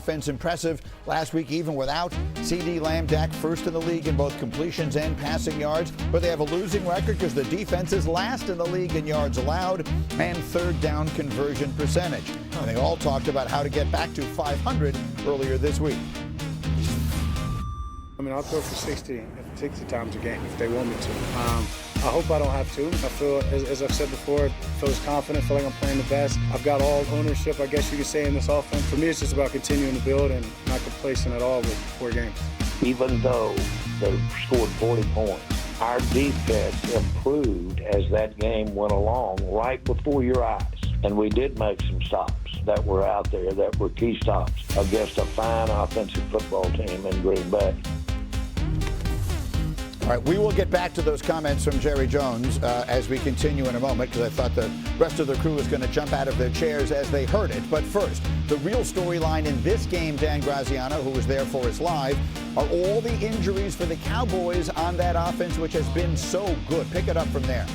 Offense impressive last week, even without CeeDee Lamb. Dak first in the league in both completions and passing yards, but they have a losing record because the defense is last in the league in yards allowed and third down conversion percentage. And they all talked about how to get back to 500 earlier this week. I mean, I'll throw for 60 times a game if they want me to. I hope I don't have to. I feel, as I've said before, I feel confident, feel like I'm playing the best. I've got all ownership, I guess you could say, in this offense. For me, it's just about continuing to build and not complacent at all with 4 games. Even though they scored 40 points, our defense improved as that game went along right before your eyes. And we did make some stops that were out there that were key stops against a fine offensive football team in Green Bay. All right, we will get back to those comments from Jerry Jones as we continue in a moment, because I thought the rest of the crew was going to jump out of their chairs as they heard it. But first, the real storyline in this game, Dan Graziano, who was there for us live, are all the injuries for the Cowboys on that offense, which has been so good. Pick it up from there.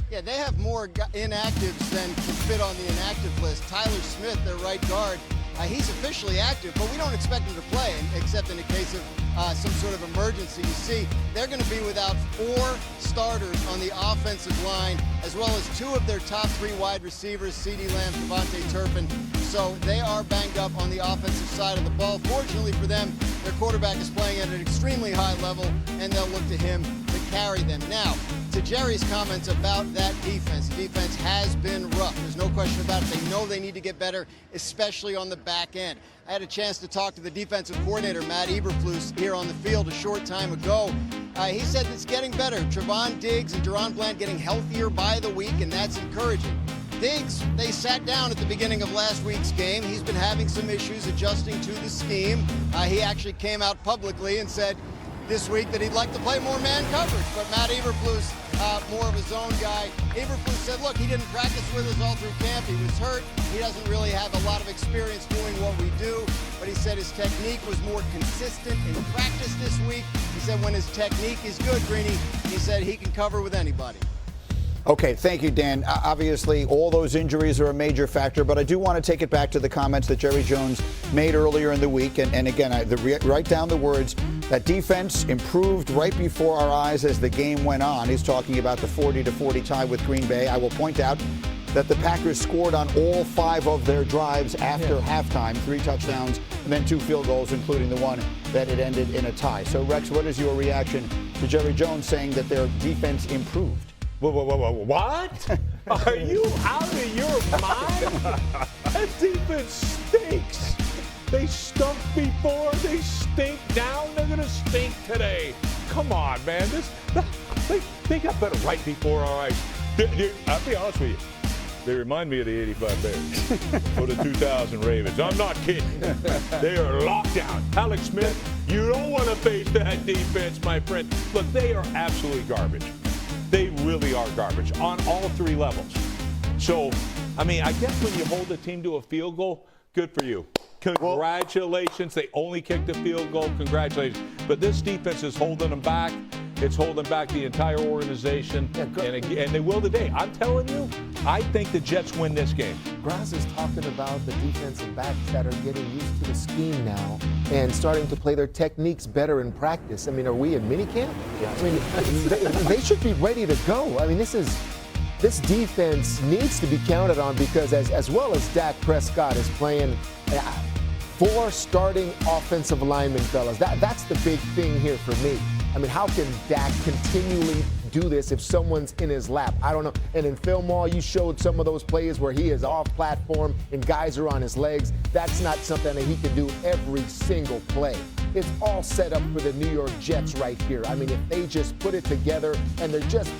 Yeah, they have more inactives than can fit on the inactive list. Tyler Smith, their right guard, he's officially active, but we don't expect him to play, except in the case of some sort of emergency. You see, they're going to be without 4 starters on the offensive line, as well as 2 of their top 3 wide receivers, CeeDee Lamb, Devontae Turpin. So they are banged up on the offensive side of the ball. Fortunately for them, their quarterback is playing at an extremely high level, and they'll look to him to carry them. Now, to Jerry's comments about that defense, the defense has been rough. There's no question about it. They know they need to get better, especially on the back end. I had a chance to talk to the defensive coordinator, Matt Eberflus, here on the field a short time ago. He said it's getting better. Trevon Diggs and Deron Bland getting healthier by the week, and that's encouraging. Diggs, they sat down at the beginning of last week's game. He's been having some issues adjusting to the scheme. He actually came out publicly and said this week that he'd like to play more man coverage, but Matt Eberflus, more of a zone guy. Eberflus said, look, he didn't practice with us all through camp. He was hurt. He doesn't really have a lot of experience doing what we do, but he said his technique was more consistent in practice this week. He said when his technique is good, Greeny, he said he can cover with anybody. Okay, thank you, Dan. Obviously, all those injuries are a major factor, but I do want to take it back to the comments that Jerry Jones made earlier in the week. And again, write down the words, that defense improved right before our eyes as the game went on. He's talking about the 40-40 tie with Green Bay. I will point out that the Packers scored on all 5 of their drives after halftime, 3 touchdowns and then 2 field goals, including the one that it ended in a tie. So, Rex, what is your reaction to Jerry Jones saying that their defense improved? What? Are you out of your mind? That defense stinks. They stunk before, they stink now, they're going to stink today. Come on, man. They got better right before our eyes. I'll be honest with you. They remind me of the 85 Bears or the 2000 Ravens. I'm not kidding. They are locked down. Alex Smith, you don't want to face that defense, my friend. Look, they are absolutely garbage. They really are garbage on all 3 levels. So, I mean, I guess when you hold a team to a field goal, good for you. Congratulations. They only kicked a field goal. Congratulations. But this defense is holding them back. It's holding back the entire organization. And they will today. I'm telling you, I think the Jets win this game. Graz is talking about the defensive backs that are getting used to the scheme now and starting to play their techniques better in practice. I mean, are we in minicamp? Yeah. I mean, they should be ready to go. I mean, this defense needs to be counted on because as well as Dak Prescott is playing 4 starting offensive linemen, fellas. That's the big thing here for me. I mean, how can Dak continually do this if someone's in his lap? I don't know. And in film all, you showed some of those plays where he is off platform and guys are on his legs. That's not something that he can do every single play. It's all set up for the New York Jets right here. I mean, if they just put it together and they're just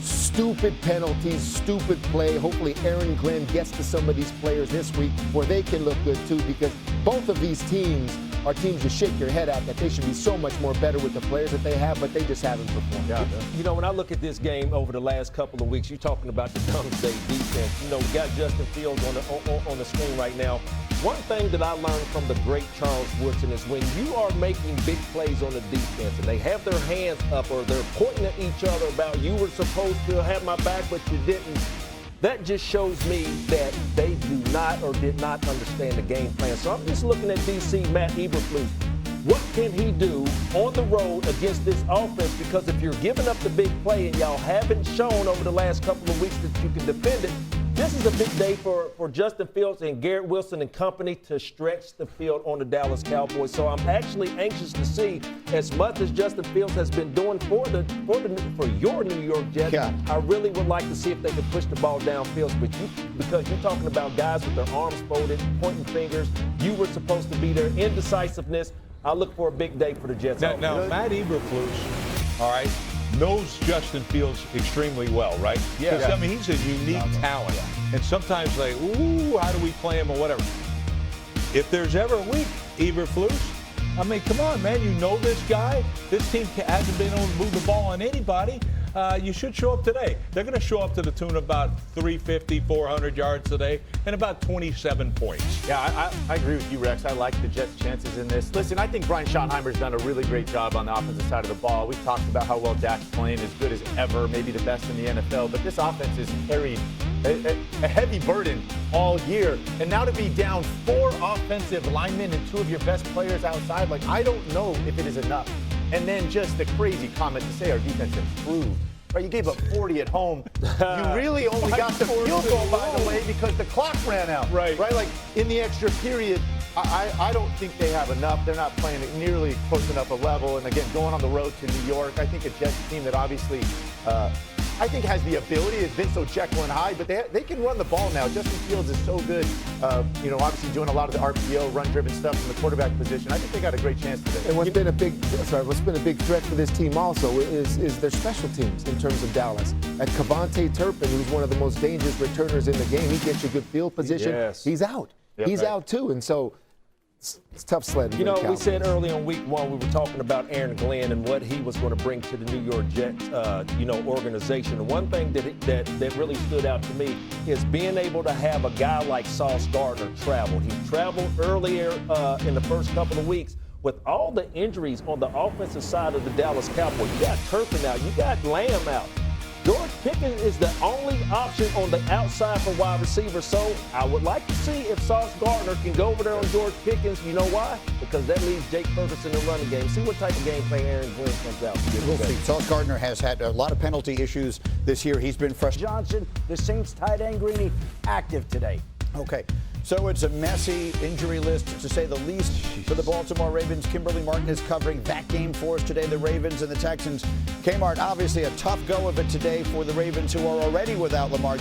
stupid penalties, stupid play. Hopefully Aaron Glenn gets to some of these players this week where they can look good too, because both of these teams are teams you shake your head at that they should be so much more better with the players that they have, but they just haven't performed. Yeah. You know, when I look at this game over the last couple of weeks, you're talking about the Doomsday defense. You know, we got Justin Fields on the screen right now. One thing that I learned from the great Charles Woodson is when you are making big plays on the defense and they have their hands up or they're pointing at each other about you were supposed to have my back but you didn't, that just shows me that they do not or did not understand the game plan. So I'm just looking at DC Matt Eberflus. What can he do on the road against this offense? Because if you're giving up the big play and y'all haven't shown over the last couple of weeks that you can defend it, this is a big day for Justin Fields and Garrett Wilson and company to stretch the field on the Dallas Cowboys. So I'm actually anxious to see, as much as Justin Fields has been doing for your New York Jets, I really would like to see if they can push the ball downfield. Because you're talking about guys with their arms folded, pointing fingers. You were supposed to be there. Indecisiveness. I look for a big day for the Jets. Now Matt Eberflus, all right, knows Justin Fields extremely well, right? Yeah. I mean, he's a unique talent. And sometimes like, ooh, how do we play him or whatever. If there's ever a week, Eberflus, I mean, come on, man, you know this guy. This team hasn't been able to move the ball on anybody. You should show up today. They're going to show up to the tune of about 350, 400 yards today and about 27 points. Yeah, I agree with you, Rex. I like the Jets' chances in this. Listen, I think Brian Schottenheimer's done a really great job on the offensive side of the ball. We've talked about how well Dak's playing, as good as ever, maybe the best in the NFL. But this offense has carried a heavy burden all year. And now to be down 4 offensive linemen and 2 of your best players outside, like, I don't know if it is enough. And then just the crazy comment to say our defense improved. Right, you gave up 40 at home. You really only got the field goal, by the way, because the clock ran out. Right, like in the extra period, I don't think they have enough. They're not playing at nearly close enough a level. And again, going on the road to New York, I think a Jets team that obviously I think has the ability. It's been so Jekyll and Hyde, but they can run the ball now. Justin Fields is so good, obviously doing a lot of the RPO, run-driven stuff from the quarterback position. I think they got a great chance today. And what's been a big threat for this team also is their special teams in terms of Dallas. At Cavante Turpin, who's one of the most dangerous returners in the game, he gets you good field position. Yes. He's out. He's out too, and so it's tough sledding. You know, we said early on week 1 we were talking about Aaron Glenn and what he was going to bring to the New York Jets, organization. And one thing that really stood out to me is being able to have a guy like Sauce Gardner travel. He traveled earlier in the first couple of weeks. With all the injuries on the offensive side of the Dallas Cowboys, you got Turpin out, you got Lamb out. George Pickens is the only option on the outside for wide receiver. So I would like to see if Sauce Gardner can go over there on George Pickens. You know why? Because that leaves Jake Ferguson in the running game. See what type of game plan Aaron Glenn comes out. We'll see. Sauce Gardner has had a lot of penalty issues this year. He's been frustrated. Johnson, the Saints tight end Greeny, active today. Okay. So it's a messy injury list, to say the least, for the Baltimore Ravens. Kimberly Martin is covering that game for us today, the Ravens and the Texans. Kmart, obviously a tough go of it today for the Ravens, who are already without Lamar.